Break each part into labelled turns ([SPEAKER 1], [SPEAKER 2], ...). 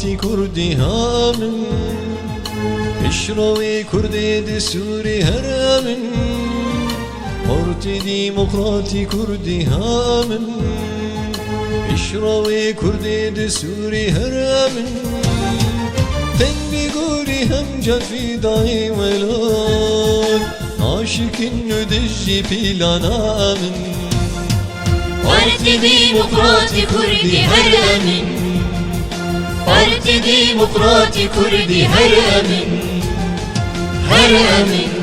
[SPEAKER 1] ديمقراطي كردي هامن اشروي كردي دسوري هرامن بارتي ديمقراطي كردي هامن اشروي كردي دسوري هرامن تنبي قوري هم جفي داي ولاد عاشق ندجي بلانا من
[SPEAKER 2] بارتي ديمقراطي كردي هرامن بارتي ديمقراطي كردي هرامن هرامن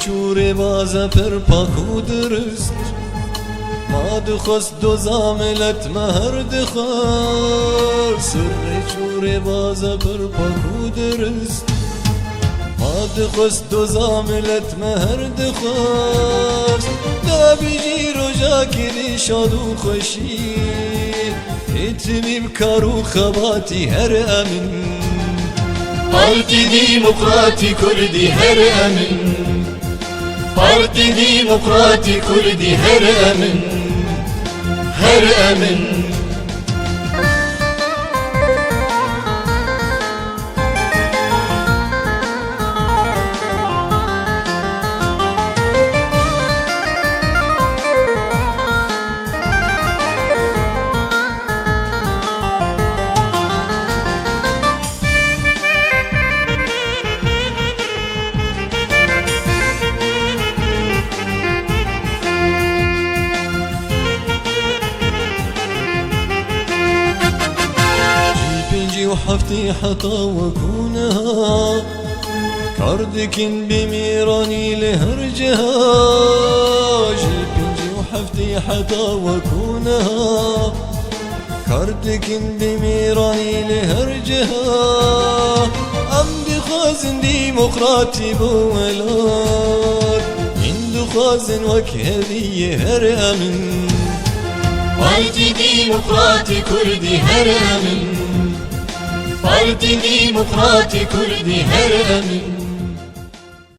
[SPEAKER 1] چوره بازه پر پاکو درست ما دخست دو زاملت مهر دخست سر چوره بازه پر پاکو درست ما دخست دو زاملت مهر دخست دا بیجی روژا کلی شاد و خوشی اتمیم کارو خباتی هر امن
[SPEAKER 2] بارتي ديمقراطي كردي هرامن بارتي ديمقراطي كردي هرامن هرامن
[SPEAKER 1] وحفتي حطا وكونها كردكن بميراني لهرجها جيبنجي وحفتي حطا وكونها كردكن بميراني لهرجها أمدي خازن ديمقراطي بولاد هندو خازن وكهذي هرامن
[SPEAKER 2] بارتي ديمقراطي كردي هرامن بارتي ديمقراطي كردي هرامن